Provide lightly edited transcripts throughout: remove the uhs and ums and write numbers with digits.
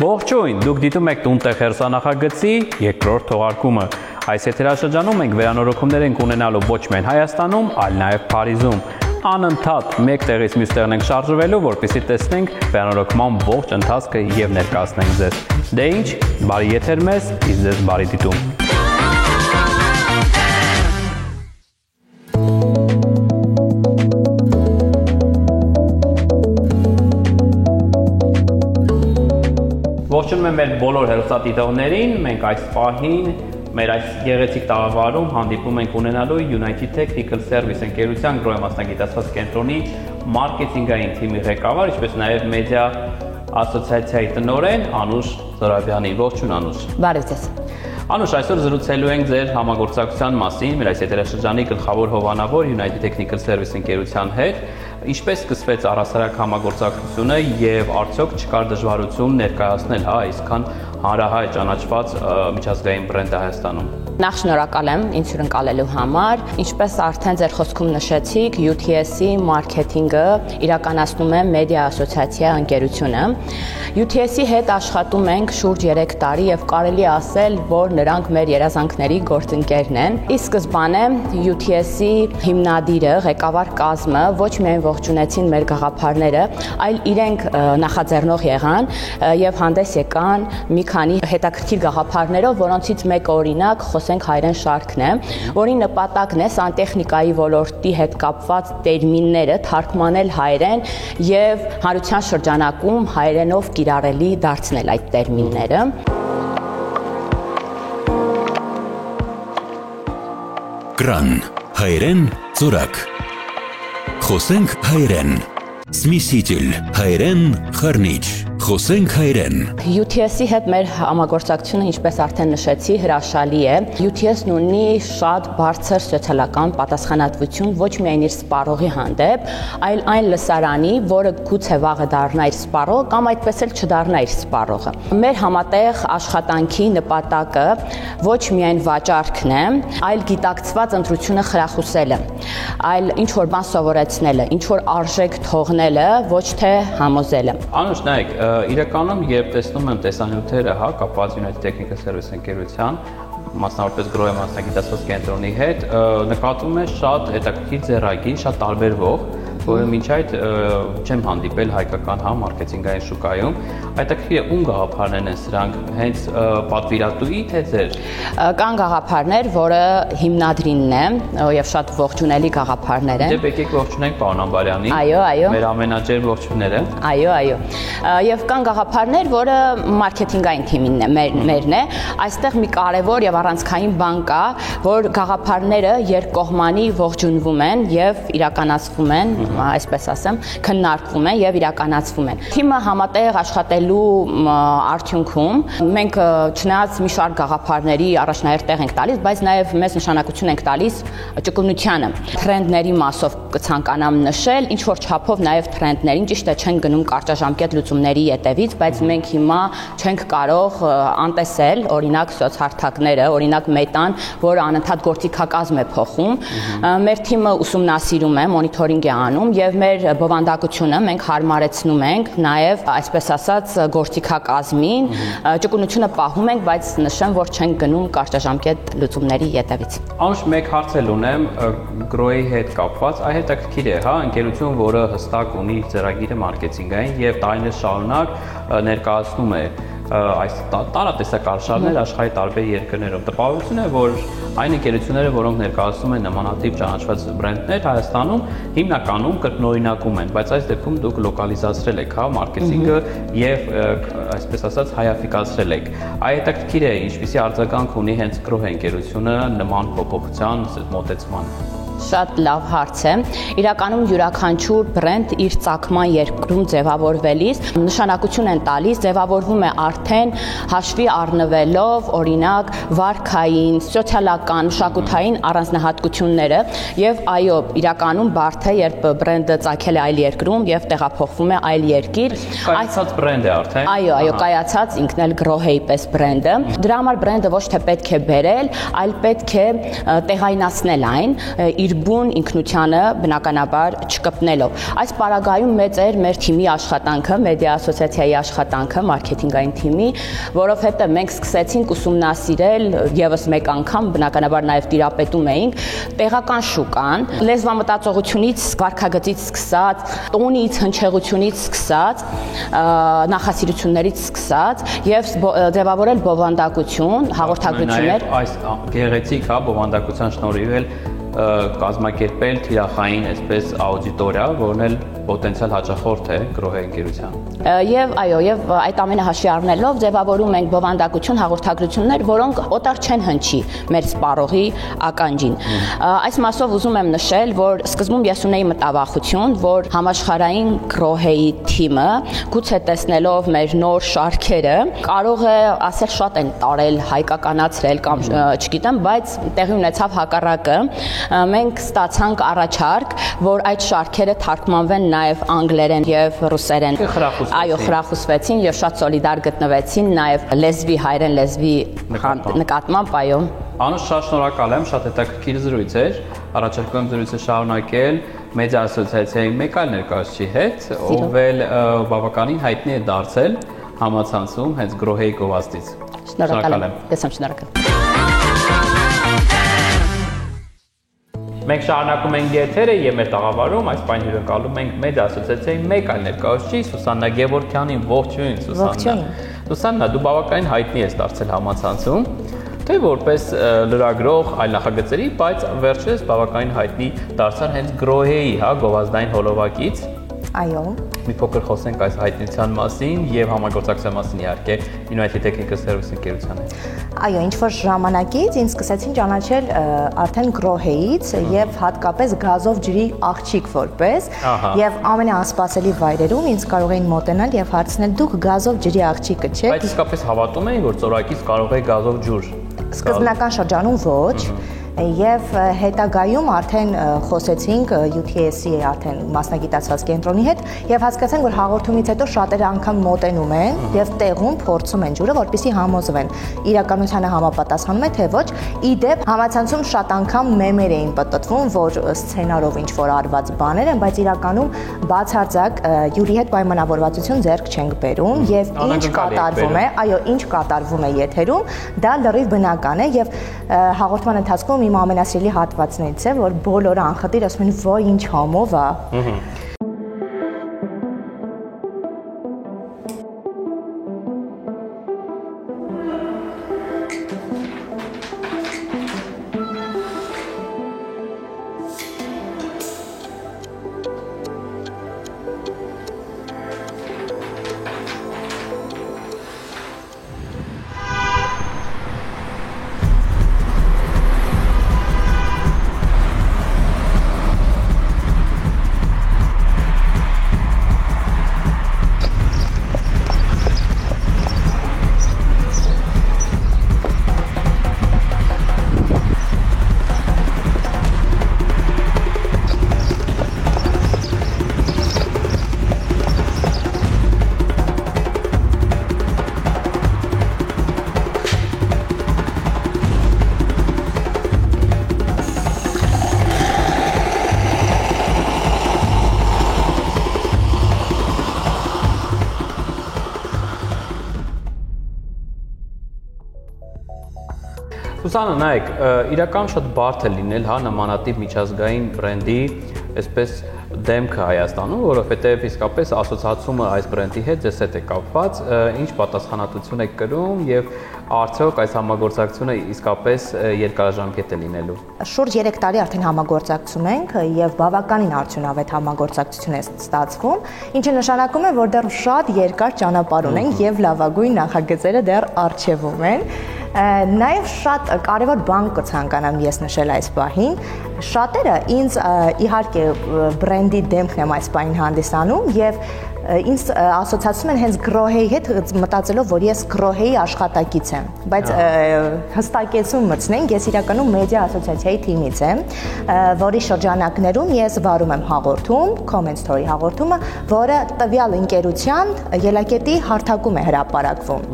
Ողջույն, դուք դիտում եք «Տունտեղ» հերթանախագծի երկրորդ թողարկումը։ Այս եթերաշրջանում մենք վերանորոգումներ ենք ունենալու ոչ միայն Հայաստանում, այլ նաև Փարիզում։ Անընդհատ մեկ տեղից մյուս տեղն ենք շարժվելու, որպեսզի տեսնենք վերանորոգման ողջ ընթացքը եւ ներկայացնենք ձեզ։ Դե ինչ, բարի եթեր մեզ, իսկ ձեզ բարի դիտում։ Ողջունում եմ մեր բոլոր հեռուստադիտողներին, մենք այս պահին մեր այս գեղեցիկ տաղավարում հանդիպում ենք ունենալու United Technical Service ընկերության գրոհի մասնագիտացված կենտրոնի մարքեթինգային թիմի ղեկավար, ինչպես նաև մեդիա ասոցիացիայի տնօրեն Անուշ Զորաբյանի։ Ողջույն Անուշ։ Բարև ձեզ։ Անուշ, այսօր զրուցելու ենք ձեր համագործակցության մասին, մեր այս եթերաշրջանի գլխավոր հովանավոր United Technical Service ընկերության հետ։ Ինչպես սկսվեց առհասարակ համագործակցությունը եւ արդյոք չկար դժվարություն ներկայացնել այսքան հանրահայտ ճանաչված միջազգային բրենդը Հայաստանում։ Նախ շնորհակալ եմ ինձ հյուրընկալելու համար։ Ինչպես արդեն ձեր խոսքում նշեցիք, UTS-ի մարքեթինգը իրականացնում է մեդիա ասոցիացիա ընկերությունը։ UTS-ի հետ աշխատում ենք շուրջ 3 տարի եւ կարելի ասել, որ նրանք մեր երազանքների գործընկերն են։ Իսկ սկզբանե UTS-ի հիմնադիրը, ղեկավար կազմը ոչ միայն ողջունեցին մեր գաղափարները, այլ իրենք նախաձեռնող եղան եւ հանդես եկան մի քանի հետաքրքիր գաղափարներով, որոնցից մեկը օրինակ խոսենք հայերեն շարքն է, որի նպատակն է սանտեխնիկայի ոլորտի հետ կապված տերմինները թարգմանել հայերեն եւ հանրության շրջանակում հայերենով կիրառելի դարձնել այդ տերմինները։ Կրան, հայերեն, ծորակ։ Խոսենք հայերեն, սմիսիջիլ, հայերեն, խառնիչ, խոսենք հայերեն։ UTS-ի հետ մեր համագործակցությունը, ինչպես արդեն նշեցի, հրաշալի է։ UTS-ն ունի շատ բարձր սոցիալական պատասխանատվություն ոչ միայն իր սպառողի հանդեպ, այլ այն լսարանի, որը գուցե վաղը դառնա իր սպառողը կամ այդպես էլ չդառնա իր սպառողը։ Մեր համատեղ աշխատանքի նպատակը ոչ միայն վաճառքն է, այլ գիտակցված ընտրությունը խրախուսելը, այլ ինչ որ բան սովորեցնելը, ինչ որ արժեք թողնելը, ոչ թե համոզելը։ Անուշ, նայեք, իրականում երբ տեսնում եմ տեսանյութերը, հա, կապված United Technical Service ընկերության, մասնավորապես գրոհի մասնագիտացված կենտրոնի հետ, նկատվում է շատ հետաքրքիր ձեռագիր, շատ տարբերվող, որը մինչ այդ չեմ հանդիպել հայկական մարքեթինգային շուկայում։ Հետաքրքիր է ում գաղափարներն են սրանք, հենց պատվիրատուի թե ձեր։ Կան գաղափարներ, որը հիմնադրինն է եւ շատ ողջունելի գաղափարներ են։ Դե եկեք ողջունենք պարոն Ամբարյանին։ Այո։ Մեր ամենաջեր ողջույնները։ Այո։ Եվ կան գաղափարներ, որը մարքեթինգային թիմին է, մերն է։ Այստեղ մի կարևոր եւ առանցքային բան կա, որ գաղափարները երկկողմանի ողջունվում են եւ իրականացվում են, այսպես ասեմ, քննարկվում են եւ իրականացվում են։ Թիմը համատեղ աշխատելու արդյունքում մենք չնայած մի շարք գաղափարների առաջնահերթ տեղ ենք տալիս, բայց նաեւ մեծ նշանակություն ենք տալիս ճկունությանը։ Թրենդների մասով կցանկանամ նշել, ինչ որ չափով նաեւ թրենդներին, ճիշտ է, չեն գնում կարճաժամկետ լուծումների ետևից, բայց մենք հիմա չենք կարող անտեսել, օրինակ սոցհարթակները, օրինակ մետան, որը անընդհատ գործիքակազմ է փոխում։ Մեր թիմը ուսումնասիրում է, մոնիթորինգ է անում եւ մեր բովանդակությունը մենք հարմարեցնում ենք նաեւ այսպես ասած գործիքակազմին, ճկունությունը պահում ենք, բայց նշեմ, որ չենք գնում կարճաժամկետ լուծումների ետևից։ Անուշ, մեկ հարց էլ ունեմ գրոհի հետ կապված, այ հետաքրքիր է, հա, ընկերություն, որը հստակ ունի ծրագիրը մարքեթինգային եւ տարիներ շարունակ ներկայացնում է այս տարատեսակ արշավներ աշխարհի տարբեր երկրներում։ Տպավորություն է, որ այն ընկերությունները, որոնք ներկայացնում են նմանատիպ ճանաչված բրենդներ Հայաստանում, հիմնականում կրկնօրինակում են, բայց այս դեպքում դուք լոկալիզացրել եք, հա, մարքեթինգը եւ այսպես ասած հայաֆիկացրել եք։ Այ հետաքրքիր է, ինչպիսի արձագանք ունի հենց գրոհի ընկերությունը նման փոփոխության մոտեցման։ Շատ լավ հարց է։ Իրականում յուրաքանչյուր բրենդ իր ծագման երկրում ձևավորվելիս նշանակություն են տալիս, ձևավորվում է արդեն հաշվի առնվելով, օրինակ, վարքային, սոցիալական, մշակութային առանձնահատկությունները, եւ այո, իրականում բարդ է, երբ բրենդը ծագել է այլ երկրում եւ տեղափոխվում է այլ երկիր։ Կայացած բրենդ է արդեն։ Այո, կայացած ինքն էլ Grohe-ի պես բրենդը։ Դրա համար բրենդը ոչ թե պետք է բերել, այլ պետք է տեղայնացնել այն իր բուն ինքնությանը բնականաբար չկպնելով։ Այս պարագայում մեծ էր մեր թիմի աշխատանքը, մեդիա ասոցիացիայի աշխատանքը, մարքեթինգային թիմի, որովհետև մենք սկսեցինք ուսումնասիրել եւս մեկ անգամ, բնականաբար նաեւ տիրապետում էինք տեղական շուկան, լեզվամտածողությունից, վարքագծից սկսած, տոնից, հնչեղությունից սկսած, նախասիրություններից սկսած եւ ձևավորել բովանդակություն, հաղորդագրություններ։ Այս գեղեցիկ բովանդակության շնորհիվ էլ կազմակերպել թիրախային այսպես աուդիտորիա, որն էլ պոտենցիալ հաճախորդ է Grohe ընկերության։ Եվ այո, եւ այդ ամենը հաշվի առնելով ձևավորում ենք բովանդակություն հաղորդագրություններ, որոնք օտար չեն հնչի մեր սպառողի ականջին։ Այս մասով ուզում եմ նշել, որ սկզբում ես ունեի մտավախություն, որ համաշխարհային Grohe-ի թիմը գուցե տեսնելով մեր նոր շարքերը կարող է ասել շատ են տարել, հայկականացրել կամ չգիտեմ, բայց տեղի ունեցավ հակառակը։ Մենք ստացանք առաջարկ, որ այդ շարքերը թարգմանվեն նաև անգլերեն եւ ռուսերեն։ Այո, խրախուսվեցին եւ շատ սոլիդար գտնվեցին նաև լեզվի, հայերեն լեզվի նկատմամբ, այո։ Անուշ, շատ շնորհակալ եմ, շատ հետաքրքիր զրույց էր։ Առաջարկում եմ զրույցը շարունակել մեդիա ասոցիացիայի մեկ այլ ներկայացուցիչի հետ, ով էլ բավականին հայտնի է դարձել համացանցում հենց Grohe-ի գովազդից։ Շնորհակալ եմ։ Ես եմ շնորհակալ։ Մենք շարունակում ենք եթերը եւ մեր տաղավարում այս պայն հյուրընկալում ենք մեդիա ասոցիացիայի մեկ այլ ներկայացուցիչ Սուսաննա Գևորգյանին։ Ողջույն, Սուսաննա։ Սուսաննա, դու բավականին հայտնի ես դարձել համացանցում, թե որպես լրագրող այլ նախագծերի, բայց վերջերս բավականին հայտնի դարձար հենց Grohe-ի, գովազդային հոլովակից։ Այո։ Մի փոքր խոսենք այս հայտնության մասին եւ համագործակցության մասին իհարկե United Technical Service ընկերության հետ։ Այո, ինչ որ ժամանակից ինձ սկսեցին ճանաչել արդեն Grohe-ից եւ հատկապես գազով ջրի աղջիկ որպես եւ ամենաանսպասելի վայրերում ինձ կարող էին մոտենալ եւ հարցնել դուք գազով ջրի աղջիկը չեք։ Բայց իսկապես հավատում էին, որ ծորակից կարող է գազով ջուր։ Սկզբնական շրջանում ոչ։ Եվ հետագայում արդեն խոսեցինք UTS-ի արդեն մասնագիտացված կենտրոնի հետ եւ հասկացանք, որ հաղորդումից հետո շատերը անգամ մոտենում են եւ տեղում փորձում են ջուրը, որպեսզի համոզվեն իրականությանը համապատասխանում է թե ոչ։ Իդեպ համացանցում շատ անգամ մեմեր էին պտտվում, որ սցենարով ինչ որ արված բաներ են, բայց իրականում բացարձակ յուրի հետ պայմանավորվածություն ձեռք չենք բերում եւ ինչ կատարվում է, այո, ինչ կատարվում է եթերում, դա լրիվ բնական է եւ հաղորդման ընթացքում իմ ամենասիրելի հատվածներից է, որ բոլորը անխտիր ասում են «Ոյ, ինչ համով է»։ Սուսաննա, նայեք, իրական շատ բարդ է լինել նմանատիպ միջազգային բրենդի այսպես դեմքը Հայաստանում, որովհետև իսկապես ասոցիացումը այս բրենդի հետ ձեզ հետ է կապված, ինչ պատասխանատվություն եք կրում եւ արդյոք այս համագործակցությունը իսկապես երկարաժամկետ է լինելու։ Շուրջ 3 տարի արդեն համագործակցում ենք եւ բավականին արդյունավետ համագործակցություն է ստացվում, ինչը նշանակում է, որ դեռ շատ երկար ճանապարհ ունենք եւ լավագույն նախագծերը դեռ առջևում են։ Նաև շատ կարևոր բան կցանկանամ ես նշել այս պահին, շատերը ինձ իհարկե բրենդի դեմքն եմ այս պահին հանդիսանում եւ ինձ ասոցիացում են հենց Գրոհեի հետ մտածելով, որ ես Գրոհեի աշխատակից եմ, բայց հստակեցում մտցնենք, ես իրականում մեդիա ասոցիացիայի թիմից եմ, որի շրջանակներում ես վարում եմ հաղորդում, Comment Story հաղորդումը, որը տվյալ ընկերության ելակետի հարթակում է հրապարակվում։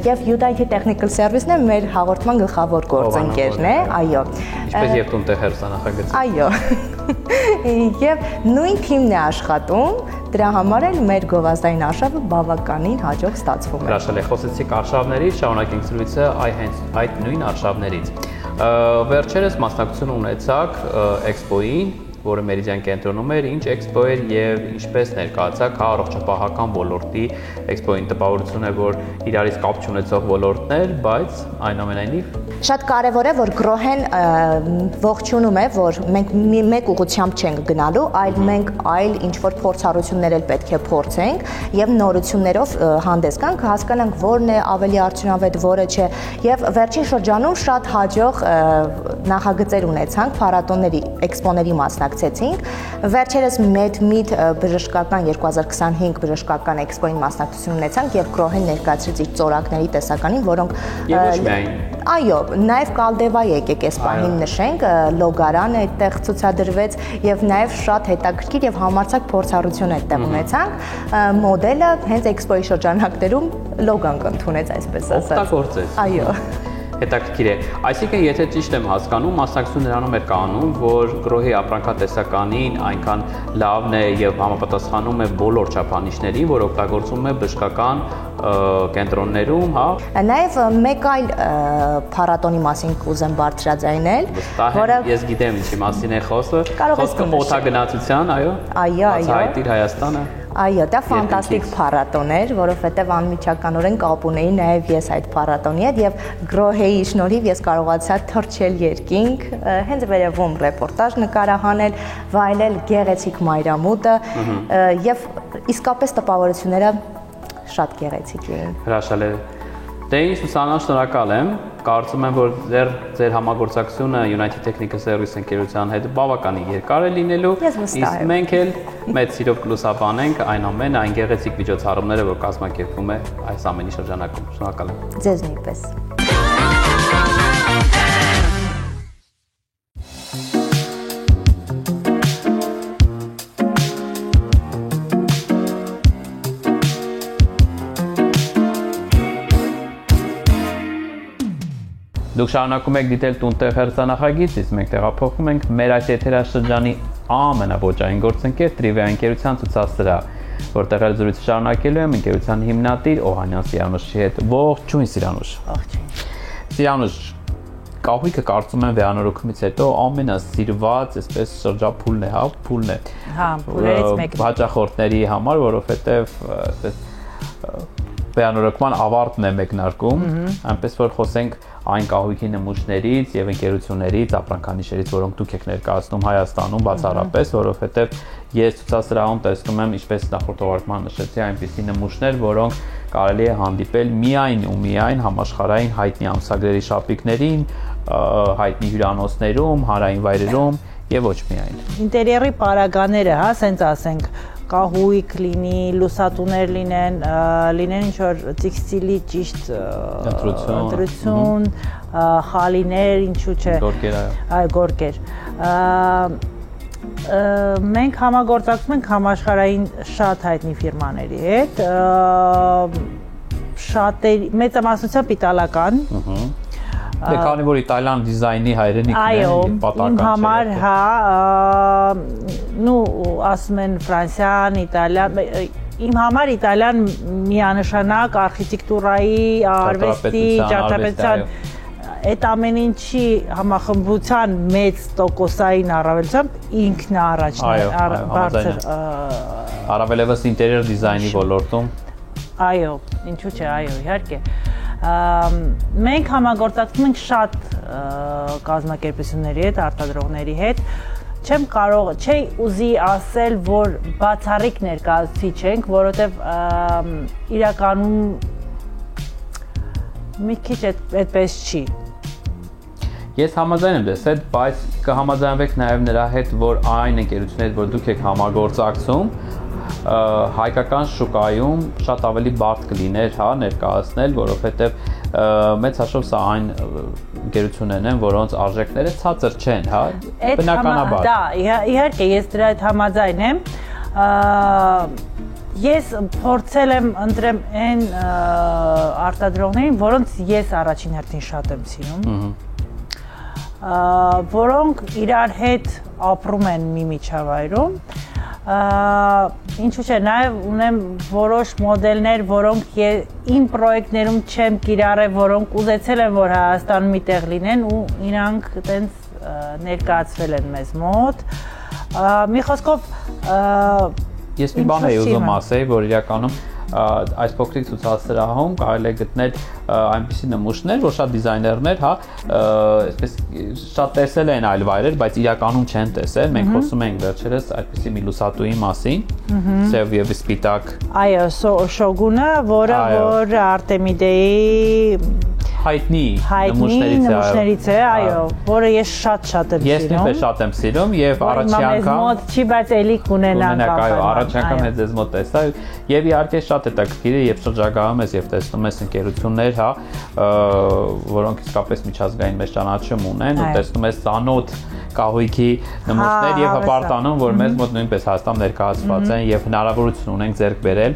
Եվ UDIT Technical Service-ն է մեր հաղորդման գլխավոր գործընկերն է, այո։ Ինչպես եւ տունտեղ հերձանախագծը։ Այո։ Եվ նույն թիմն է աշխատում, դրա համար էլ մեր գովազդային արշավը բավականին հաջող ստացվում է։ Հրաշալի, խոսեցիք արշավներից, շարունակենք զրույցը այդ նույն արշավներից։ Վերջերս մասնակցություն ունեցաք Expo-ին, որը Մերիդիան կենտրոնում էր, ինչ Expo էր եւ ինչպես ներկայացաք առողջապահական ոլորտի Expo-ին տպավորություն է, որ իրարից կապ չունեցող ոլորտներ, բայց այնուամենայնիվ շատ կարևոր է, որ Գրոհեն ողջունում է, որ մենք մեկ ուղղությամբ չենք գնալու, այլ մենք այլ ինչ-որ փորձառություններ էլ պետք է փորձենք եւ նորություններով հանդես գանք, հասկանանք որն է ավելի արդյունավետ, որը չէ։ Եվ վերջին շրջանում շատ հաջող նախագծեր ունեցանք, փառատոների, էքսպոների մասնակցեցինք։ Վերջերս MedMeet բժշկական 2025 բժշկական էքսպոյին մասնակցություն ունեցանք եւ Գրոհեն ներկայացրեց իր ծորակների տեսականին, որոնք այո, նաև Կալդևա եկեք այս պահին նշենք, լոգարան այդտեղ ցուցադրվեց եւ նաև շատ հետաքրքիր եւ համարձակ փորձառություն այդտեղ ունեցանք, մոդելը հենց էքսպոյի շրջանակներում լոգան կընդունեց, այսպես ասած։ Օգտագործեց։ Այո։ Հետաքրքիր է։ Այսինքն, եթե ճիշտ եմ հասկանում, մասնակցություն նրանում էր կանում, որ Գրոհի ապրանքատեսականին այնքան լավն է եւ համապատասխանում է բոլոր չափանիշներին, որ օգտագործում է բժշկական կենտրոններում, հա։ Նաև մեկ այլ փառատոնի մասին կուզեմ բարձրաձայնել, որը ես գիտեմ ինչի մասին է խոսքը։ Խոսքը օթագնացության, այո։ Այո, այո։ Հայտիր Հայաստանը։ Այո, դա ֆանտաստիկ փառատոն էր, որովհետև անմիջականորեն կապ ունեի նաև ես այդ փառատոնի հետ եւ Գրոհեի շնորհիվ ես կարողացա թռչել երկինք, հենց վերևում ռեպորտաժ նկարահանել, վայելել գեղեցիկ մայրամուտը եւ իսկապես տպավորությունները շատ գեղեցիկ էին։ Հրաշալի։ Դե ինչ Սուսանա, շնորհակալ եմ։ Կարծում եմ, որ ձեր համագործակցությունը United Technical Service ընկերության հետ բավականին երկար է լինելու, իսկ մենք էլ մեծ սիրով կլուսաբանենք այն գեղեցիկ միջոցառումները, որ կազմակերպվում է այս ամենի շրջանակում։ Շնորհակալ եմ։ Ձեզ նույնպես։ Դուք շարունակում եք դիտել տունտեղ հերձանախագիծ, իսկ մենք տեղափոխվում ենք մեր այս եթերաշրջանի ամենաոճային գործընկեր Trivia ընկերության ցուցասրահ, որտեղ էլ զրույցը շարունակելու եմ ընկերության հիմնադիր Օհանյան Սիրանուշի հետ։ Ողջույն Սիրանուշ։ Ողջույն։ Սիրանուշ, կահույքը կարծում եմ վերանորոգումից հետո ամենասիրված, այսպես շրջափուլն է, հա, փուլն է։ Հա, փուլերից մեկն է։ Հաճախորդների համար, որովհետև այսպես վերանորոգման ավարտն է մեկնարկում, այնպես որ խոսենք այն կահույքի նմուշներից եւ ընկերություններից, ապրանքանիշերից, որոնք դուք եք ներկայացնում Հայաստանում բացառապես, որովհետեւ ես ցուցասրահում տեսնում եմ, ինչպես նախորդ թողարկման նշեցի, այնպիսի նմուշներ, որոնք կարելի է հանդիպել միայն ու միայն համաշխարհային հայտնի ամսագրերի շապիկներին, հայտնի հյուրանոցներում, հանրային վայրերում եւ ոչ միայն։ Ինտերիերի պարագաները, հա, ասենք ասենք կահույք լինի, լուսատուներ լինեն ինչ-որ տեքստիլի ճիշտ ընտրություն, խալիներ, ինչու՞ չէ։ Գորգեր, այո, գորգեր։ Մենք համագործակցում ենք համաշխարհային շատ հայտնի ֆիրմաների հետ, մեծամասնությամբ իտալական, Դե քանի որ իտալյան դիզայնի հայրենիքն է, պատահական չէ։ Իմ համար, հա, ասում են Ֆրանսիան, Իտալիան, իմ համար Իտալիան միանշանակ արխիտեկտուրայի, արվեստի, ճարտարապետության այդ ամեն ինչի համախմբության մեծ տոկոսային առավելությամբ ինքն է առաջին առավելևս ինտերիեր դիզայնի ոլորտում։ Այո, ինչու՞ չէ, այո, իհարկե։ Մենք համագործակցում ենք շատ կազմակերպությունների հետ, արտադրողների հետ։ Չի ուզի ասել, որ բացառիկ ներկայացուցիչ ենք, որովհետև իրականում մի քիչ այդպես չի։ Ես համաձայն եմ դες հետ, բայց կհամաձայնվեք նաև նրա հետ, որ այն ընկերությունների հետ, որ դուք եք համագործակցում, հայկական շուկայում շատ ավելի բարդ կլիներ, հա, ներկայացնել, որովհետև մեծ հաշվով սա այն ընկերություններն են, որոնց արժեքները ցածր չեն, հա, բնականաբար։ Դա, իհարկե, ես դրա հետ համաձայն եմ։ Ես փորձել եմ ընտրեմ այն արտադրողներին, որոնց ես առաջին հերթին շատ եմ սիրում, որոնք իրար հետ ապրում են մի միջավայրում, ինչու՞ չէ, նաև ունեմ որոշ մոդելներ, որոնք իմ պրոյեկտներում չեմ կիրառել, որոնք ուզեցել են, որ Հայաստանում մի տեղ լինեն ու իրանք տենց ներկայացվել են մեզ մոտ։ Մի խոսքով Ես մի բան էի ուզում ասել, որ իրականում այս փոքրիկ ցուցասրահում կարելի է գտնել այնպիսի նմուշներ, որ շատ դիզայներներ, հա, այսպես շատ տեսել են այլ վայրեր, բայց իրականում չեն տեսել։ Մենք խոսում ենք վերջերս այդպիսի մի լուսատուի մասին, սև եւ սպիտակ։ Այո, Շոգունը, որը որ Արտեմիդեի հայտնի նմուշներից է, այո, որը ես շատ եմ սիրում։ Ես նույնպես շատ եմ սիրում եւ առաջի անգամ մոտ չի, բայց էլի կունենանք։ Այո, առաջի անգամ հենց ձեզ մոտ տեսա եւ իհարկե շատ հետաքրքիր է, երբ շրջագայում ես եւ տեսնում ես ընկերություններ, հա, որոնք իսկապես միջազգային մեծ ճանաչում ունեն ու տեսնում ես ծանոթ կահույքի նմուշներ եւ հպարտանում, որ մեզ մոտ նույնպես Հայաստան ներկայացված են եւ հնարավորություն ունենք ձեռք բերել,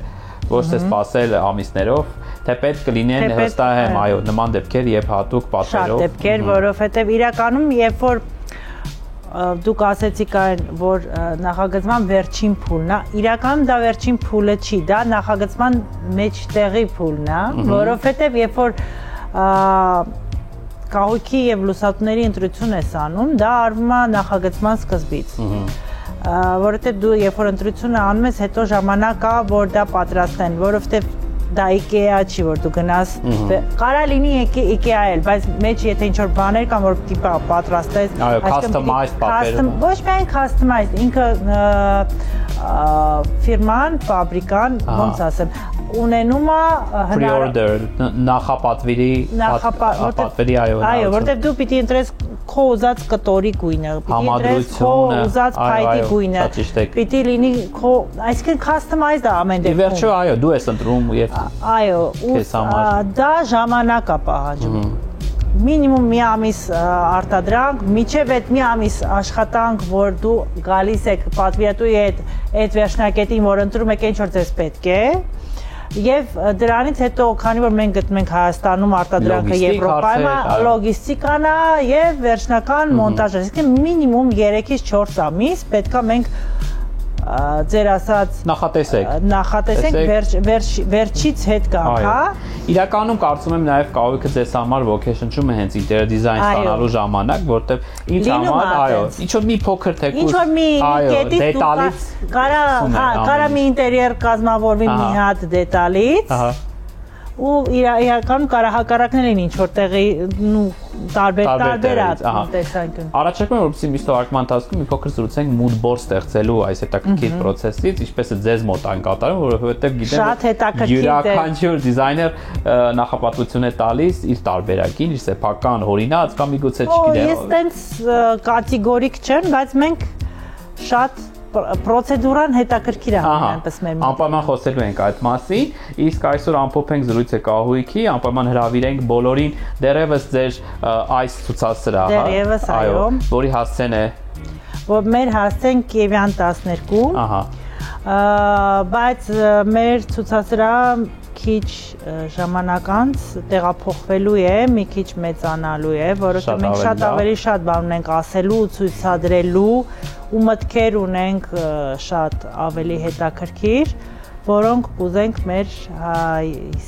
ոչ թե սпасել ամիսներով, թե պետք կլինեն հստակ եմ, այո, նման դեպքեր եւ հատուկ պատերով։ Շատ դեպքեր, որովհետեւ իրականում երբ որ դուք ասեցիք այն, որ նախագծման վերջին փուլն է, իրականում դա վերջին փուլը չի, դա նախագծման մեջտեղի փուլն է, որովհետեւ երբ որ կահույքի եւ լուսատուների ընտրություն ես անում, դա արվում է նախագծման սկզբից։ Որովհետեւ դու երբ որ ընտրությունը անում ես, հետո ժամանակ կա, որ դա պատրաստեն, որովհետեւ դա IKEA չի, որ դու գնաս, կարա լինի IKEA էլ, բայց մեջ եթե ինչ-որ բաներ կան, որ տիպա պատրաստես, customized պատերում։ Ոչ միայն customized, ինքը ֆիրման, ֆաբրիկան, ոնց ասեմ, ունենում է pre-order, նախապատվերի, այո, որտեղ դու պիտի ընտրես քո ուզած կտորի գույնը, պիտի ընտրես քո ուզած փայտի գույնը, պիտի լինի քո, այսինքն customized է ամեն դեպքում։ Ի վերջո, այո, դու ես ընտրում եւ այո, դա ժամանակ է պահանջում։ Մինիմում մի ամիս արտադրանք, միջև այդ մի ամիս աշխատանք, որ դու գալիս եք պատվիրատուի հետ այդ վերջնակետին, որ ընտրում եք ինչ որ ձեզ պետք է, եւ դրանից հետո, քանի որ մենք գտնում ենք Հայաստանում արտադրանքը Եվրոպայում, լոգիստիկան է եւ վերջնական մոնտաժը, այսինքն մինիմում 3-ից 4 ամիս պետքա մենք ձեր ասած նախատեսենք վերջից հետ գանք, հա։ Իրականում կարծում եմ նաև կահույքը ձեզ համար ոգեշնչում է հենց ինտերիեր դիզայն ստանալու ժամանակ, որտեղ ինչ համար, այո, ինչ որ մի փոքր թեկուզ, ինչ որ մի դետալից կարա մի ինտերիեր կազմավորվի մի հատ դետալից, ու իրականում կարա հակառակներ են ինչ որ տեղի տարբեր տեսանկյուն։ Առաջարկում եմ, որպեսզի միշտ թողարկման ընթացքում մի փոքր զրուցենք mood board ստեղծելու այս հետաքրքիր process-ից, ինչպես է ձեզ մոտ այն կատարում, որովհետև գիտեմ յուրաքանչյուր դիզայներ նախապատվություն է տալիս իր տարբերակին, իր սեփական օրինաց կամ միգուցե չգիտեմ։ Ես տենց կատեգորիկ չեմ, բայց մենք շատ պրոցեդուրան հետաքրքիր է այնպես մեր մոտ։ Անպայման խոսելու ենք այդ մասին, իսկ այսօր ամփոփենք զրույցը կահույքի, անպայման հրավիրենք բոլորին դեռևս ձեր այս ցուցասրահը, այո, որի հասցեն է որ մեր հասցեն Կիևյան 12, բայց մեր ցուցասրահը քիչ ժամանակ անց տեղափոխվելու է, մի քիչ մեծանալու է, որովհետև մենք շատ ավելի շատ բան ունենք ասելու, ցույցադրելու ու մտքեր ունենք շատ ավելի հետաքրքիր, որոնք կուզենք մեր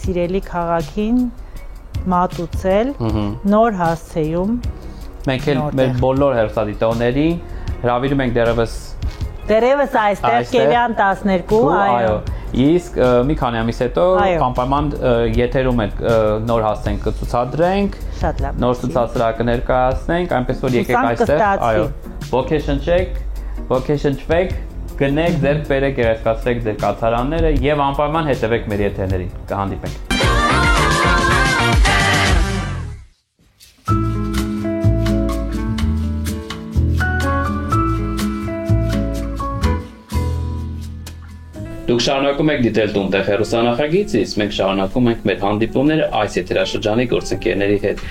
սիրելի քաղաքին մատուցել նոր հասցեում։ Մենք էլ մեր բոլոր հեռուստադիտողներին հրավիրում ենք դեռևս այստեղ Կիևյան 12, այո։ Իսկ մի քանի ամիս հետո անպայման եթերում ենք նոր հասցենք կցուցադրենք, նոր ցուցասրահ կներկայացնենք, այնպես որ եկեք այստեղ, այո, ոգեշնչվեք, գնեք, ձեռք բերեք, գեղեցկացրեք ձեր կացարանները եւ անպայման հետևեք մեր եթերներին։ Կհանդիպենք։ Դուք շարունակում եք դիտել տուն-տեղ հեռուստանախագիծից, մենք շարունակում ենք մեր հանդիպումները այս եթերաշրջանի գործընկերների հետ։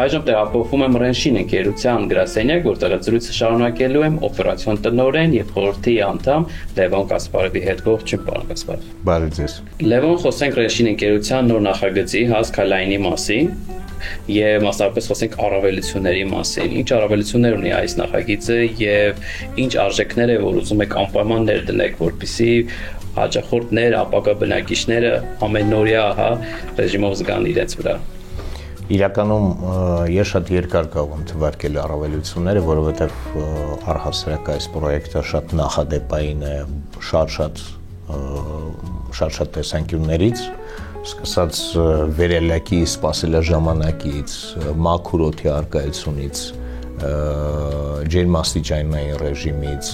Այժմ տեղափոխվում եմ Ռենշին ընկերության գրասենյակ, որտեղ զրույցը շարունակելու եմ օպերացիոն տնօրեն եւ խորհրդի անդամ Լևոն Կասպարովի հետ։ Ողջույն, պարոն Կասպարով։ Բարի ձեզ։ Լևոն, խոսենք Ռենշին ընկերության նոր նախագծի հասկալայնի մասին եւ մասնավորապես խոսենք առավելությունների մասին։ Ինչ առավելություններ ունի այս նախագիծը եւ ինչ արժեքներ է, որ ուզում եք անպայման ներդնեք, որպեսզի հաճախորդներ, ապագա բնակիչները ամենօրյա, ռեժիմով զգան իրենց վրա։ Իրականում ես շատ երկար կարող եմ թվարկել առավելությունները, որովհետև առհասարակ այս պրոյեկտը շատ նախադեպային է, շատ տեսանկյուններից, սկսած վերելակի սպասելաժամանակից, մաքուր օդի առկայությունից, ջերմաստիճանային ռեժիմից,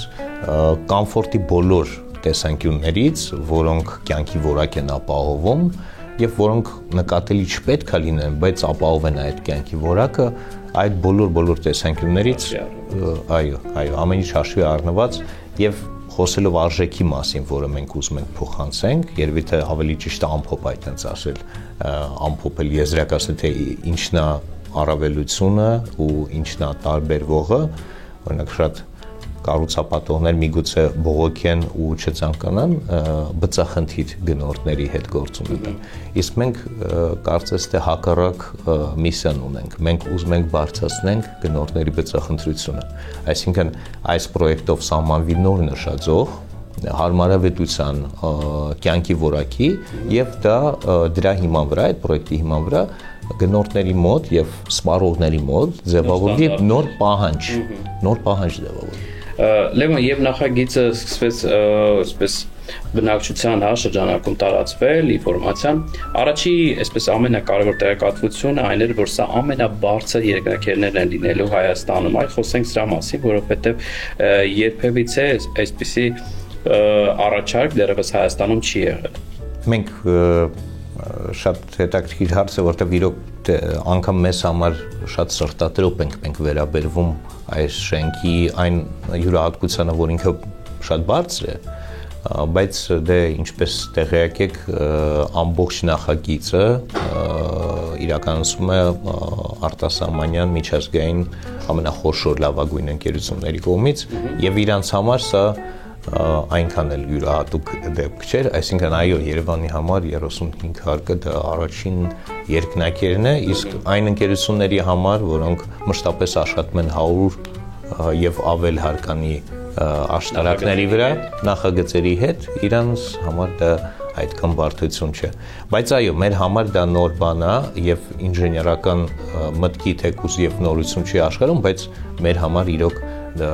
կոմֆորտի բոլոր տեսանկյուններից, որոնք կյանքի որակ են ապահովում եւ որոնք նկատելի չպետք է լինեն, բայց ապահովեն այդ կյանքի որակը, այդ բոլոր տեսանկյուններից, այո, ամեն ինչ հաշվի առնված եւ խոսելով արժեքի մասին, որը մենք ուզում ենք փոխանցենք, երևի թե ավելի ճիշտ է ամփոփ այդպես ասել, ամփոփել եզրակացնել թե ինչն է առավելությունը ու ինչն է տարբերվողը, օրինակ շատ կառուցապատողներ միգուցե բողոքեն ու չցանկանան բծախնդիր գնորդների հետ գործ ունենալ։ Իսկ մենք կարծես թե հակառակ միսիան ունենք։ Մենք ուզում ենք բարձրացնենք գնորդների բծախնդրությունը։ Այսինքն այս պրոյեկտով սահմանվի նոր նշաձող հարմարավետության կյանքի որակի եւ դրա հիման վրա, այդ պրոյեկտի հիման վրա գնորդների մոտ եւ սպառողների մոտ ձևավորվի նոր պահանջ ձևավորվի։ Լևոն, եւ նախագիծը սկսվեց այսպես բնակչության շրջանակում տարածվել ինֆորմացիան, առաջի այսպես ամենակարևոր տեղեկատվությունը այն էր, որ սա ամենաբարձր երկրաքերներն են լինելու Հայաստանում, այլ խոսենք սրա մասին, որովհետեւ երբևիցե այսպիսի առաջարկ դեռևս Հայաստանում չի եղել։ Մենք շատ հետաքրքիր հարց է, որտեղ իրոք անգամ մեզ համար շատ սրտատրոփ ենք վերաբերվում այս շենքի այն յուրահատկությանը, որ ինքը շատ բարձր է, բայց դե ինչպես տեղյակ եք, ամբողջ նախագիծը իրականացում է արտասահմանյան միջազգային ամենախոշոր լավագույն ընկերությունների կողմից եւ իրանց համար սա այնքան էլ յուրահատուկ դեպք չէր, այսինքն այո, Երևանի համար 35 հարկը դա առաջին երկնակերն է, իսկ այն ընկերությունների համար, որոնք մշտապես աշխատում են 100 եւ ավել հարկանի աշտարակների վրա նախագծերի հետ, իրանց համար դա այդքան բարդություն չէ։ Բայց այո, մեր համար դա նոր բան է եւ ինժեներական մտքի թեկուզ եւ նորություն չի աշխարհում, բայց մեր համար իրոք դա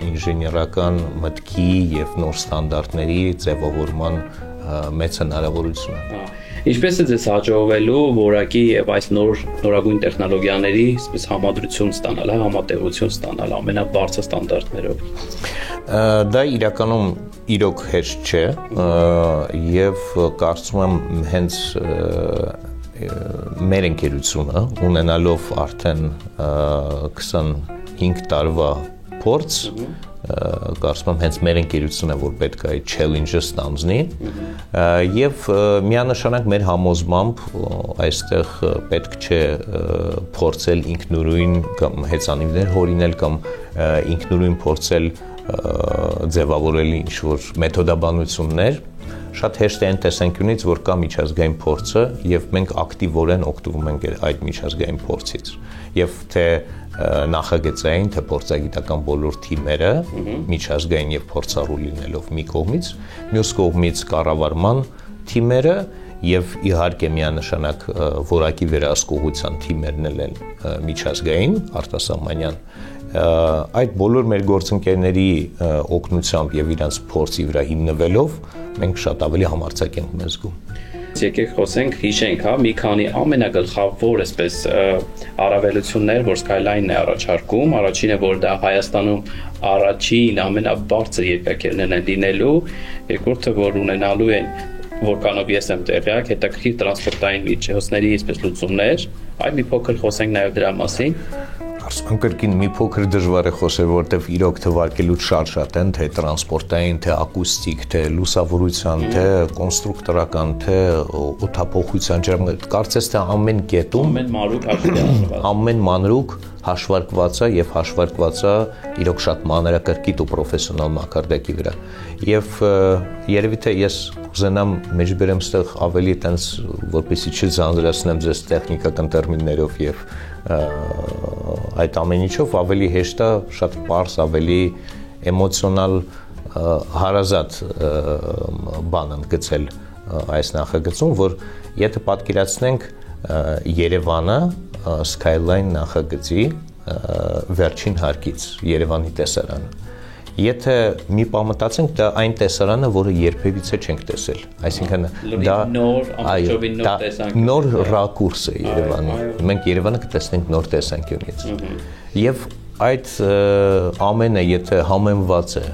ինժեներական մտքի եւ նոր ստանդարտների ձևավորման մեծ հնարավորություն է։ Ինչպես է ձեզ հաջողվելու որակի եւ այս նորագույն տեխնոլոգիաների այսպես համադրություն ստանալ, համատեղություն ստանալ ամենաբարձր ստանդարտներով։ Դա իրականում իրոք հեշտ չէ եւ կարծում եմ հենց մեր ընկերությունը ունենալով արդեն 25 տարվա փորձ, կարծում եմ հենց մեր ընկերությունը որ պետք է այդ challenge-ը ստանձնի եւ միանշանակ մեր համոզմամբ այստեղ պետք չէ փորձել ինքնուրույն կամ հեծանիվներ հորինել կամ ինքնուրույն փորձել ձևավորել ինչ-որ մեթոդաբանություններ, շատ հեշտ է այն տեսանկյունից, որ կա միջազգային փորձը եւ մենք ակտիվորեն օգտվում ենք այդ միջազգային փորձից եւ թե նախագծային, թե փորձագիտական բոլոր թիմերը միջազգային եւ փորձառու լինելով մի կողմից, մյուս կողմից կառավարման թիմերը եւ իհարկե միանշանակ որակի վերահսկողության թիմերն են միջազգային, արտասահմանյան այդ բոլոր մեր գործընկերների օգնությամբ եւ իրանց փորձի վրա հիմնվելով մենք շատ ավելի համարձակ ենք մեզ զգում։ Եկեք խոսենք, հիշենք, մի քանի ամենագլխավոր այսպես առավելություններ, որ Skyline-ն է առաջարկում, առաջինը որ դա Հայաստանում առաջին ամենաբարձր երկրաքերներն են լինելու, երկրորդը որ ունենալու են որքանով ես եմ տեղյակ, հետաքրքիր տրանսպորտային միջոցների այսպես լուծումներ, այլ մի փոքր խոսենք նաեւ դրա մասին։ Հարցման կրկին մի փոքր դժվար է խոսել, որովհետև իրոք թվարկելուց շատ են, թե տրանսպորտային, թե ակուստիկ, թե լուսավորության, թե կոնստրուկտորական, թե օդափոխության ջրամուղ, կարծես թե ամեն կետում ամեն մանրուք հաշվարկված է եւ հաշվարկված է իրոք շատ մանրակրկիտ ու պրոֆեսիոնալ մակարդակի վրա։ Եվ երևի թե ես կուզենամ մեջբերեմ ստեղ ավելի տենց, որպեսզի չձանձրացնեմ ձեզ տեխնիկական տերմիններով եւ այդ ամեն ինչով ավելի հեշտ է, շատ պարզ, ավելի էմոցիոնալ հարազատ բան ընդգծել այս նախագծում, որ եթե պատկերացնենք Երևանը Skyline նախագծի վերջին հարկից Երևանի տեսարանը։ Եթե մի պահ մտածենք, դա այն տեսարանը, որը երբևիցե չենք տեսել, այսինքն դա նոր ռակուրս է Երևանի։ Մենք Երևանը կտեսնենք նոր տեսանկյունից։ Եվ այդ ամենը, եթե համեմված է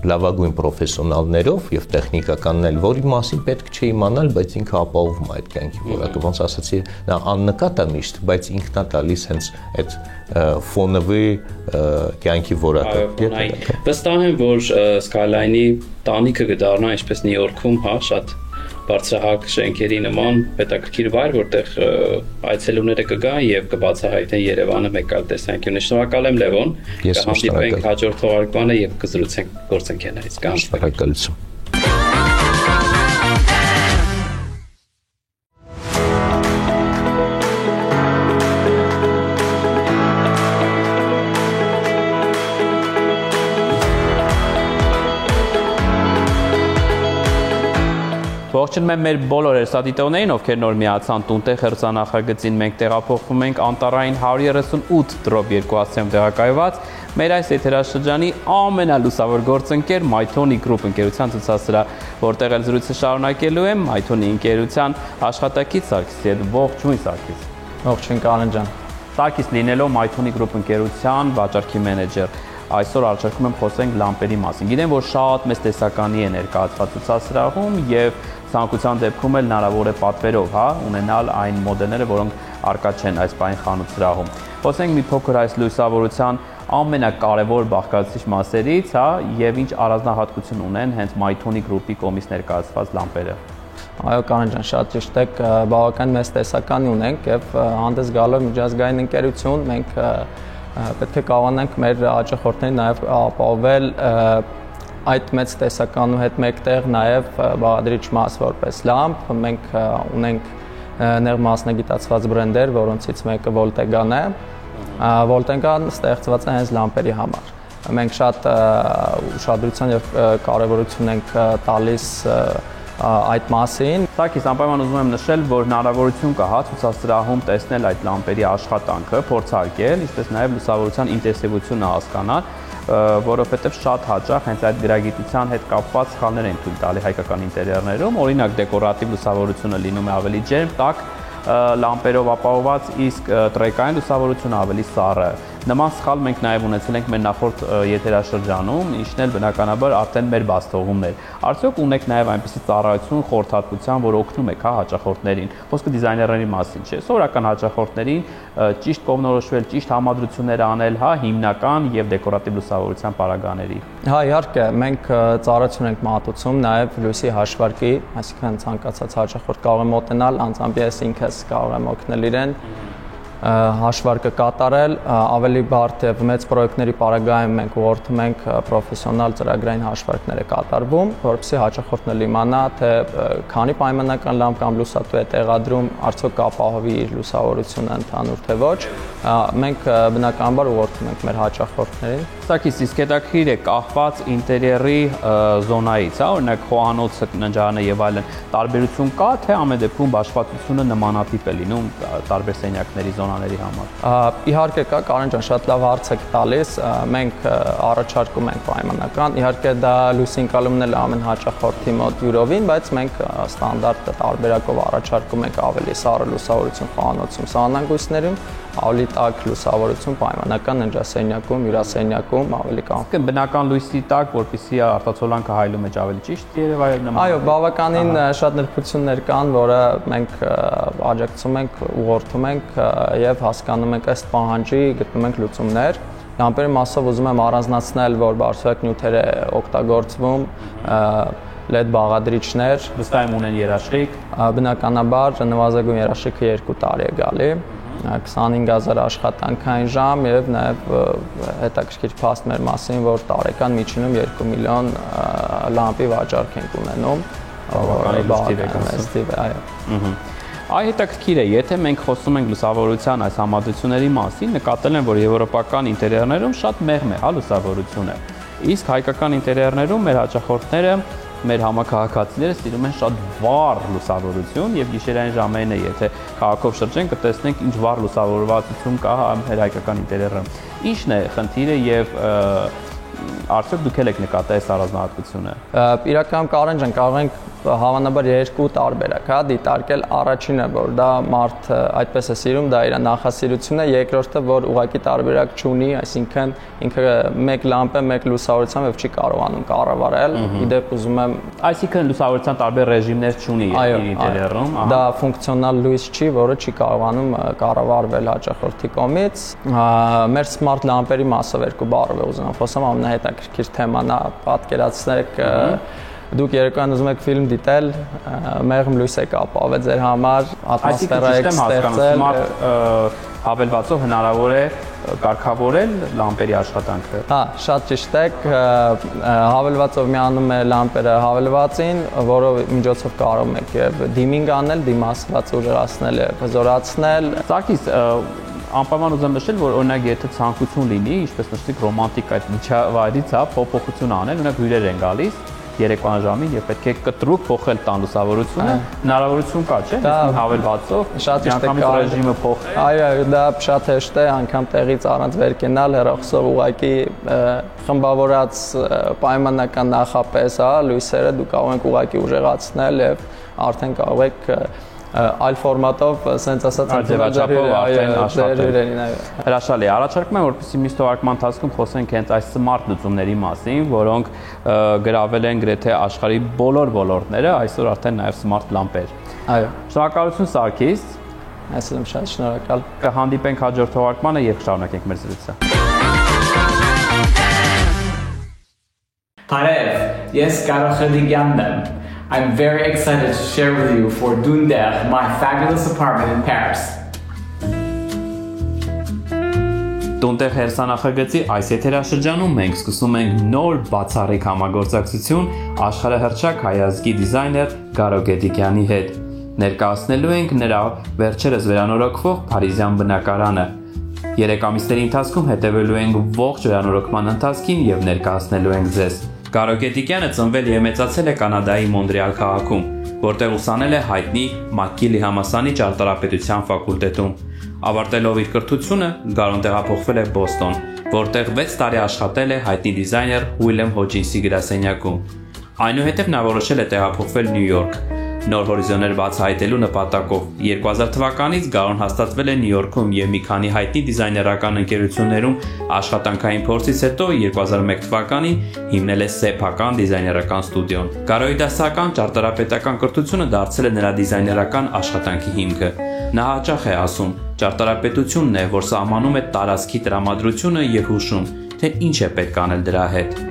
լավագույն պրոֆեսիոնալներով եւ տեխնիկականն էլ, որի մասին պետք չէ իմանալ, բայց ինքը ապահովում է այդ կյանքի որակը, ոնց ասացի, նա աննկատ է միշտ, բայց ինքն է տալիս հենց այդ ֆոնովի կյանքի որակը։ Վստահ եմ, որ Skyline-ի տանիքը կդառնա ինչպես Նյու Յորքում, հա, շատ բարձրահարկ շենքերի նման պետաքրքիր վայր, որտեղ այցելուները կգան եւ կբացահայտեն Երևանը մեկ այլ տեսանկյունից։ Շնորհակալ եմ Լևոն։ Կհանդիպենք հաջորդ թողարկմանը եւ կզրուցենք գործընկերներից։ Շնորհակալություն։ Ողջունում եմ մեր բոլոր հերթադիտողներին, ովքեր նոր միացան տուն-տեղ հերթանախագծին, մենք տեղափոխվում ենք անտառային 138/2000 տեղակայված մեր այս եթերաշրջանի ամենալուսավոր գործընկեր Mythoni Group ընկերության ցուցասրահ, որտեղ էլ զրույցը շարունակելու եմ Mythoni ընկերության աշխատակից Սարգիսի հետ։ Ողջույն Սարգիս։ Ողջույն Կանան ջան։ Սարգիս լինելով Mythoni Group ընկերության վաճառքի մենեջեր, այսօր առաջարկում եմ խոսենք լամպերի մասին։ Գիտեմ, որ շատ մեծ տեսականի է ներկայացված ցուցասրահում եւ ցանկության դեպքում էլ հնարավոր է պատվերով, հա, ունենալ այն մոդելները, որոնք արկա չեն այս պահին խանութսրահում։ Խոսենք մի փոքր այս լուսավորության ամենակարևոր բաղկացուցիչ մասերից, հա, եւ ինչ առանձնահատկություն ունեն հենց Mythoni Group-ի կողմից ներկայացված լամպերը։ Այո, Կանան ջան, շատ ճիշտ եք, բավական մեծ տեսականի ունենք եւ հանդես գալով միջազգային ընկերություն, մենք պետք է կարողանանք մեր հաճախորդներին նաեւ ապահովել այդ մեծ տեսականու հետ մեկտեղ նաև բաղադրիչ մաս որպես լամպ, մենք ունենք ներ մասնագիտացված բրենդեր, որոնցից մեկը Voltegan է։ Voltegan ստեղծված է հենց լամպերի համար։ Մենք շատ ուշադրություն եւ կարեւորություն ենք տալիս այդ մասին։ Սարգիս, անպայման ուզում եմ նշել, որ հնարավորություն կա հա ցուցասրահում տեսնել այդ լամպերի աշխատանքը, փորձարկել, ինչպես նաև լուսավորության ինտենսիվությունը հասկանալ, որովհետև շատ հաճախ հենց այդ գրագիտության հետ կապված սխալներ են թույլ տալի հայկական ինտերիերներում, օրինակ դեկորատիվ լուսավորությունը լինում է ավելի ջերմ, տաք լամպերով ապահովված, իսկ տրեկային լուսավորությունը ավելի սառը։ Նման սխալ մենք նաև ունեցել ենք մեր նախորդ եթերաշրջանում, ինչն էլ բնականաբար արդեն մեր բացթողումն էր։ Արդյոք ունեք նաև այնպիսի ծառայություն, խորհրդատվության, որ օգնում եք հա հաճախորդներին։ Խոսքը դիզայներների մասին չէ, սովորական հաճախորդներին ճիշտ կողմնորոշվել, ճիշտ համադրություններ անել, հա, հիմնական եւ դեկորատիվ լուսավորության պարագաների։ Հա, իհարկե, մենք ծառայություն ենք մատուցում նաև լույսի հաշվարկի, այսինքն ցանկացած հաճախորդ կարող է մոտենալ, անձամբ ես ինքս կարող եմ օգնել իրեն հաշվարկը կատարել, ավելի բարդ եւ մեծ պրոյեկտների պարագայում մենք ուղղորդում ենք պրոֆեսիոնալ ծրագրային հաշվարկներ է կատարվում, որովհետեւ հաճախորդն էլ իմանա, թե քանի պայմանական լամպ կամ լուսատու է տեղադրում, արդյոք կապահովի իր լուսավորությունը ընդհանուր թե ոչ։ Մենք բնականաբար ուղղորդում ենք մեր հաճախորդներին։ Սակից իսկ հետաքրիր է կախված ինտերիերի զոնայից, հա, օրինակ խոհանոցը, ննջարանը եւ այլն, տարբերություն կա, թե ամեն դեպքում բաշխվածությունը նմանատիպ է լինում տարբեր սենյակների զոնաների համար։ Իհարկե կա, Կարեն ջան, շատ լավ հարց եք տալիս, մենք առաջարկում ենք պայմանական, իհարկե դա լույսի ընկալումն էլ ամեն հաճախորդի մոտ յուրովին, բայց մենք ստանդարտ տարբերակով առաջարկում ենք ավելի սառը լուսավորություն խոհանոցում, սահմանագույցներում, ավելի տաք լուսավորություն պայմանական ննջասենյակում, հյուրասենյակում ավելի կան։ Բնական լույսի տակ, որպեսզի արտացոլանքը հայելու մեջ ավելի ճիշտ երևա նման։ Այո, բավականին շատ նրբություններ կան, որը մենք աջակցում ենք, ուղղորդում ենք եւ հասկանում ենք ըստ պահանջի գտնում ենք լուծումներ։ Լամպերի մասով ուզում եմ առանձնացնել, որ բարձրակ նյութեր է օգտագործվում, LED բաղադրիչներ, վստահ ունեն երաշխիք։ Բնականաբար նվազագույն երաշխիքը 2 տարի է գալի, 25000 աշխատանքային ժամ եւ նաեւ հետաքրքիր փաստ մեր մասին, որ տարեկան միջինում 2 միլիոն լամպի վաճառք ենք ունենում։ Այ հետաքրքիր է, եթե մենք խոսում ենք լուսավորության այս համադրությունների մասին, նկատել եմ, որ եվրոպական ինտերիերներում շատ մեղմ է, լուսավորությունը։ Իսկ հայկական ինտերիերներում մեր հաճախորդները, մեր համակարգացիները սիրում են շատ վառ լուսավորություն եւ գիշերային ժամերին է, եթե քաղաքով շրջենք, կտեսնենք ինչ վառ լուսավորվածություն կա մեր հայկական ինտերիերում։ Ինչն է խնդիրը եւ արդյոք դուք եք նկատել այս առանձնահատկությունը։ Իրականում Կարեն ջան, կարող ենք հավանաբար 2 տարբերակ, դիտարկել առաջինը, որ դա մարդ այդպես է սիրում, դա իր նախասիրությունն է, երկրորդը, որ ուղղակի տարբերակ չունի, այսինքն ինքը մեկ լամպ է, մեկ լուսավորությամբ եւ չի կարողանում կառավարել։ Իդեպ ուզում եմ, այսինքն լուսավորության տարբեր ռեժիմներ չունի իր ինտերիերում։ Դա ֆունկցիոնալ լույս չի, որը չի կարողանում կառավարվել հաճախորդի կողմից։ Մեր սմարթ լամպերի մասով 2 բառով ուզում եմ խոսամ, ամենահետաքրքիր թեման է, պատկերացնեք դուք երեկոյան ուզում եք ֆիլմ դիտել, մեղմ լույս եք ապահովել ձեր համար, ատմոսֆերա եք ստեղծել, հավելվածով հնարավոր է կարգավորել լամպերի աշխատանքը։ Հա, շատ ճիշտ եք, հավելվածով միանում է լամպերը հավելվածին, որով միջոցով կարող եք եւ դիմինգ անել, դիմացված ուժեղացնել, հզորացնել։ Սարգիս, անպայման ուզեմ նշել, որ օրինակ եթե ցանկություն լինի, ինչպես նշեցիք, ռոմանտիկ այդ միջավայրից փոփոխություն անել, օրինակ հյուրեր են գալիս երեկոյան ժամին եւ պետք է կտրուկ փոխել տան լուսավորությունը, հնարավորություն կա, չէ՞, հավելվածով, շատ ճիշտ է, ռեժիմը փոխել։ Այո, դա շատ հեշտ է, անգամ տեղից առանց վեր կենալ, հեռախոսով ուղղակի խմբավորած պայմանական նախապես, լույսերը դուք կարող եք ուղղակի ուժեղացնել եւ արդեն կարող եք այլ ֆորմատով, ասենց ասած, ձևաչափով արդեն աշխատել։ Հրաշալի է, առաջարկում եմ, որպեսզի միշտ թողարկման ընթացքում խոսենք հենց այս սմարթ լուծումների մասին, որոնք գրավել են գրեթե աշխարհի բոլոր ոլորտները, այսօր արդեն նաև սմարթ լամպեր։ Այո։ Շնորհակալություն Սարգիս։ Ես եմ շատ շնորհակալ։ Կհանդիպենք հաջորդ թողարկմանը եւ կշարունակենք մեր զրույցը։ Բարև, ես Կարո Խելիգյանն եմ։ I'm very excited to share with you for Dunder, my fabulous apartment in Paris. Տոնտեղ հերսանախագծի այս եթերաշրջանում մենք սկսում ենք նոր բացառիկ համագործակցություն աշխարհահռչակ հայազգի դիզայներ Գարո Գեդիկյանի հետ։ Ներկայացնելու ենք նրա վերջերս վերանորոգվող Փարիզյան բնակարանը։ 3 ամիսների ընթացքում հետևելու ենք ողջ վերանորոգման ընթացքին եւ ներկայացնելու ենք ձեզ։ Գարո Գեդիկյանը ծնվել եւ մեծացել է Կանադայի Մոնտրեալ քաղաքում, որտեղ ուսանել է հայտնի McGill համալսարանի ճարտարապետության ֆակուլտետում։ Ավարտելով իր կրթությունը, Գարոն տեղափոխվել է Բոստոն, որտեղ 6 տարի աշխատել է հայտնի դիզայներ Ուիլյամ Հոջինսի գրասենյակում։ Այնուհետև նա որոշել է տեղափոխվել Նյու Յորք։ Նոր հորիզոններ բացահայտելու նպատակով 2000 թվականից Գարոն հաստատվել է Նյու Յորքում եւ մի քանի հայտնի դիզայներական ընկերություններում աշխատանքային փորձից հետո 2001 թվականին հիմնել է սեփական դիզայներական ստուդիոն։ Գարոյի դասական ճարտարապետական կրթությունը դարձել է նրա դիզայներական աշխատանքի հիմքը։ Նա հաճախ է ասում. ճարտարապետությունն է, որ սահմանում է տարածքի տրամադրությունը եւ հուշում, թե ինչ է պետք անել դրա հետ։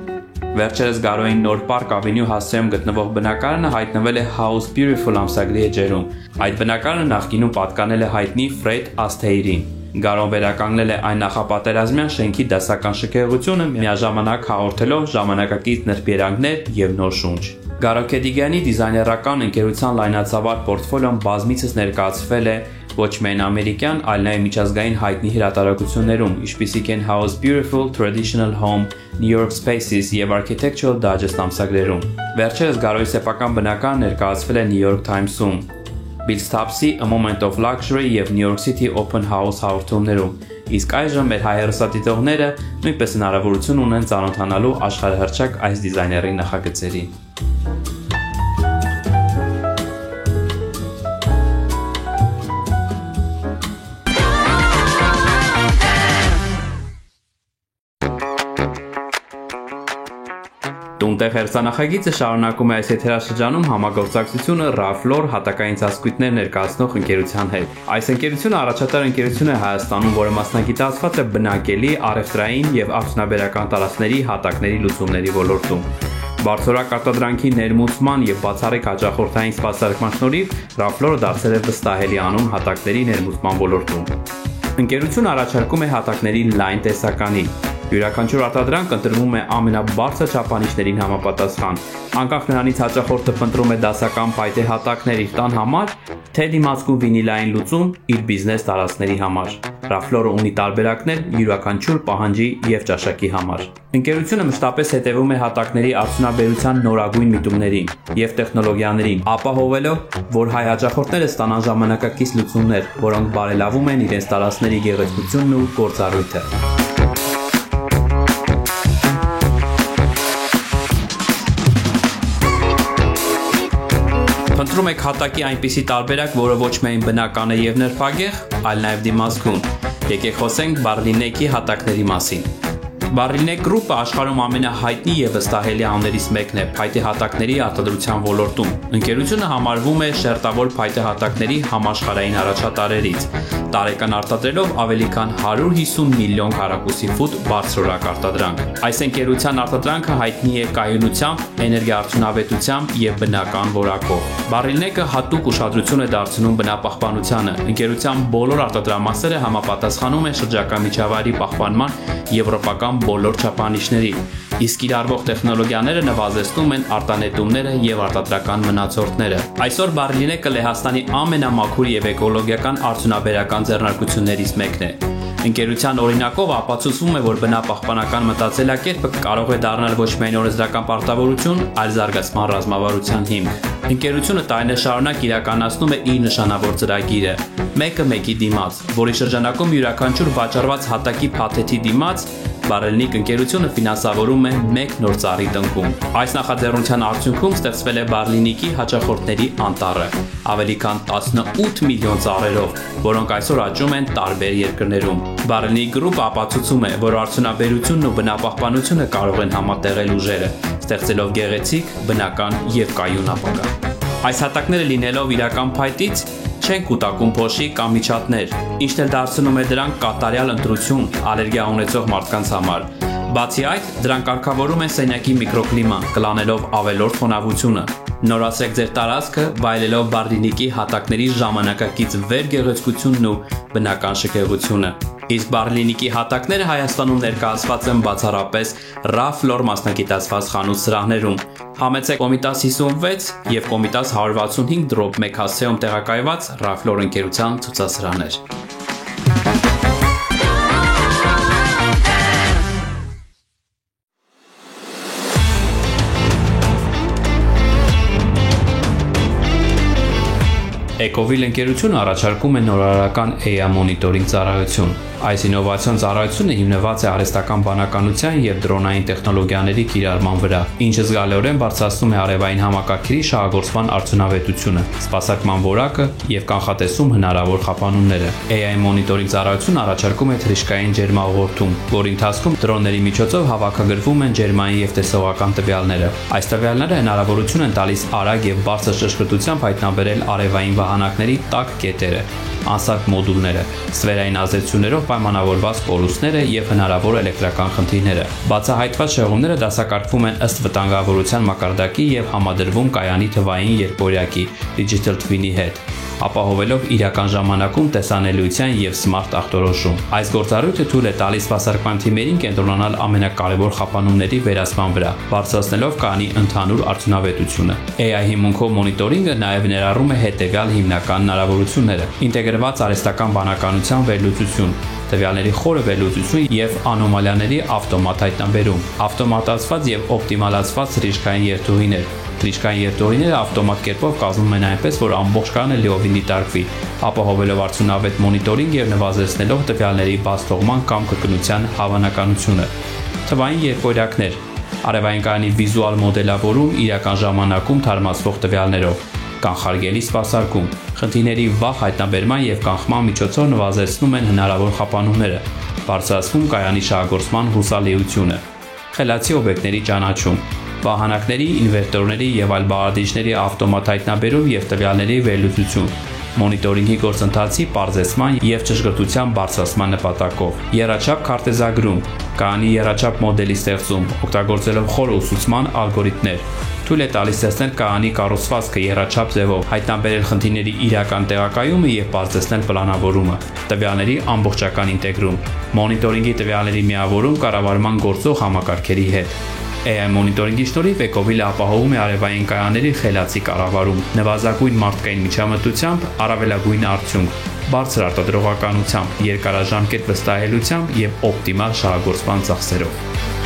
Վերջերս Գարոյին Նոր Պարկ Ավենյու հասցեում գտնվող բնակարանը հայտնվել է House Beautiful ամսագրի էջերում։ Այդ բնակարանը նախկինում պատկանել է հայտնի Ֆրեդ Ասթեյրին։ Գարոն վերականգնել է այն նախապատերազմյան շենքի դասական շքեղությունը, միաժամանակ հաղորդելով ժամանակակից նրբերանգներ եւ նոր շունչ։ Գարո Գեդիկյանի դիզայներական ընկերության լայնածավալ պորտֆոլիոն բազմիցս ներկայացվել է ոչ միայն ամերիկյան, այլ նաև միջազգային հայտնի հրատարակություններում, ինչպիսիք են House Beautiful, Traditional Home, New York Spaces եւ Architectural Digest ամսագրերում։ Վերջերս Գարոյի սեփական բնակարանը ներկայացվել է New York Times-ում, Bill Stubbs-ի A Moment of Luxury եւ New York City Open House հաղորդումներում։ Իսկ այժմ մեր հայ հեռուստադիտողները նույնպես հնարավորություն ունեն ծանոթանալու աշխարհահռչակ այս դիզայների նախագծերին։ Տունտեղ հերթանախագիծը շարունակում է այս եթերաշրջանում համագործակցությունը Raflor հատակային ծածկույթներ ներկայացնող ընկերության հետ։ Այս ընկերությունը առաջատար ընկերություն է Հայաստանում, որը մասնագիտացված է բնակելի, առևտրային եւ արդյունաբերական տարածքների հատակների լուծումների ոլորտում։ Բարձրորակ արտադրանքի ներմուծման եւ բացառիկ հաճախորդային սպասարկման շնորհիվ Raflor-ը դարձել է վստահելի անուն հատակների ներմուծման ոլորտում։ Ընկերությունը առաջարկում է հատակների լայն տեսականի։ Յուրաքանչյուր արտադրանք ընտրվում է ամենաբարձր չափանիշներին համապատասխան։ Անկախ նրանից հաճախորդը փնտրում է դասական փայտե հատակներ իր տան համար, թե դիմացկուն վինիլային լուծում իր բիզնես տարածքների համար։ Raflor-ը ունի տարբերակներ յուրաքանչյուր պահանջի եւ ճաշակի համար։ Ընկերությունը մշտապես հետևում է հատակների արդյունաբերության նորագույն միտումներին եւ տեխնոլոգիաներին, ապահովելով, որ հայ հաճախորդները ստանան ժամանակակից լուծումներ, որոնք բարելավում են իրենց տարածքների գեղեցկությունն ու գործառույթը։ Խնդրում եք հատակի այնպիսի տարբերակ, որը ոչ միայն բնական է եւ նրբագեղ, այլ նաեւ դիմացկուն։ Եկեք խոսենք Barlinek-ի հատակների մասին։ Barlinek Group-ը աշխարհում ամենահայտնի եւ վստահելի աններից մեկն է փայտե հատակների արտադրության ոլորտում։ Ընկերությունը համարվում է շերտավոր փայտե հատակների համաշխարհային առաջատարներից, տարեկան արտադրելով ավելի քան 150 միլիոն քառակուսի ֆուտ բարձրորակ արտադրանք։ Այս ընկերության արտադրանքը հայտնի է կայունությամբ, էներգիաարդյունավետությամբ եւ բնական որակով։ Barlinek-ը հատուկ ուշադրություն է դարձնում բնապահպանությանը։ Ընկերության բոլոր արտադրամասերը համապատասխանում են շրջակա միջավայրի պահպանման եվրոպական բոլոր չափանիշներին, իսկ կիրառվող տեխնոլոգիաները նվազեցնում են արտանետումները եւ արտադրական մնացորդները։ Այսօր Barlinek-ը Լեհաստանի ամենամաքուր եւ էկոլոգիական արդյունաբերական ձեռնարկություններից մեկն է։ Ընկերության օրինակով ապացուցվում է, որ բնապահպանական մտածելակերպը կարող է դառնալ ոչ միայն օրենսդրական պարտավորություն, այլ զարգացման ռազմավարության հիմք։ Ընկերությունը տարիներ շարունակ իրականացնում է իր նշանավոր ծրագիրը՝ մեկը մեկի դիմաց, որի շրջանակում յուրաքանչյուր վաճառված հատակի փաթեթի դիմաց Barlinek ընկերությունը ֆինանսավորում է մեկ նոր ծառի տնկում։ Այս նախաձեռնության արդյունքում ստեղծվել է Barlinek-ի հաճախորդների անտառը, ավելի քան 18 միլիոն ծառերով, որոնք այսօր աճում են տարբեր երկրներում։ Barlinek Group-ը ապացուցում է, որ արդյունաբերությունն ու բնապահպանությունը կարող են համատեղել ուժերը, ստեղծելով գեղեցիկ, բնական եւ կայուն ապագա։ Այս հատակները լինելով իրական փայտից չեն կուտակում փոշի կամ միջատներ, ինչն էլ դարձնում է դրանք կատարյալ ընտրություն ալերգիա ունեցող մարդկանց համար։ Բացի այդ, դրանք կարգավորում են սենյակի միկրոկլիման, կլանելով ավելորդ խոնավությունը։ Նորացրեք ձեր տարածքը, վայելելով Barlinek-ի հատակների ժամանակակից վերգեղեցկությունն ու բնական շքեղությունը։ Իսկ Barlinek-ի հատակները Հայաստանում ներկայացված են բացառապես Raflor մասնագիտացված խանութ սրահներում։ Համեցեք Կոմիտաս 56 եւ Կոմիտաս 165/1 հասցեում տեղակայված Raflor ընկերության ցուցասրահներ։ Ecovil ընկերությունը առաջարկում է նորարարական AI մոնիտորինգ ծառայություն։ Այս ինովացիոն ծառայությունը հիմնված է արհեստական բանականության եւ դրոնային տեխնոլոգիաների կիրառման վրա, ինչը զգալիորեն բարձրացնում է արևային համակարգերի շահագործման արդյունավետությունը, սպասարկման որակը եւ կանխատեսում հնարավոր խափանումները։ AI մոնիտորինգ ծառայությունը առաջարկում է թռիչքային ջերմաուղղորդում, որի ընթացքում դրոնների միջոցով հավաքագրվում են ջերմային եւ տեսողական տվյալները։ Այս տվյալները հնարավորություն են տալիս արագ եւ բարձր ճշգրտությամբ հայտնաբերել արևային վահանակների տաք կետերը, անսարք մոդուլները, սֆերային ազդեցություններով պայմանավորված կորուստները եւ հնարավոր էլեկտրական խնդիրները։ Բացահայտված շեղումները դասակարգվում են ըստ վտանգավորության մակարդակի եւ համադրվում կայանի թվային երկորյակի Digital Twin-ի հետ, ապահովելով իրական ժամանակում տեսանելիության եւ սմարթ ախտորոշում։ Այս գործառույթը թույլ է տալիս սպասարկման թիմերին կենտրոնանալ ամենակարևոր խափանումների վերացման վրա, բարձրացնելով կայանի ընդհանուր արդյունավետությունը։ AI հիմունքով մոնիտորինգը նաեւ ներառում է հետեւյալ հիմնական հնարավորությունները՝ ինտեգրված արհեստական բանականության վերլուծություն, տվյալների խորը վերլուծություն եւ անոմալիաների ավտոմատ հայտնաբերում, ավտոմատացված եւ օպտիմալացված թռիչքային երթուղիներ։ Թռիչքային երթուղիները ավտոմատ կերպով կազմում են այնպես, որ ամբողջ կայանը լիովին դիտարկվի, ապահովելով արդյունավետ մոնիտորինգ եւ նվազեցնելով տվյալների բաց թողման կամ կրկնության հավանականությունը։ Թվային երկորյակներ, արևային կայանի վիզուալ մոդելավորում իրական ժամանակում թարմացվող տվյալներով, կանխարգելի սպասարկում, խնդիրների վաղ հայտնաբերման եւ կանխման միջոցով նվազեցնում են հնարավոր խափանումները, բարձրացվում կայանի շահագործման հուսալիությունը, խելացի օբյեկտների ճանաչում, վահանակների, ինվերտորների եւ այլ բաղադրիչների ավտոմատ հայտնաբերում եւ տվյալների վերլուծություն, մոնիտորինգի գործընթացի պարզեցման եւ ճշգրտության բարձրացման նպատակով, եռաչափ քարտեզագրում, կայանի եռաչափ մոդելի ստեղծում, օգտագործելով խոր ուսուցման ալգորիթմներ, թույլ է տալիս տեսնել կայանի կառուցվածքը եռաչափ ձևով, հայտնաբերել խնդիրների իրական տեղակայումը եւ բարձրացնել պլանավորումը, տվյալների ամբողջական ինտեգրում, մոնիտորինգի տվյալների միավորում կառավարման գործող համակարգերի հետ։ AI մոնիտորինգի շնորհիվ Էկովիլը ապահովում է արևային կայանների խելացի կառավարում, նվազագույն մարդկային միջամտությամբ, առավելագույն արդյունք, բարձր արտադրողականությամբ, երկարաժամկետ վստահելիությամբ եւ օպտիմալ շահագործման ծախսերով։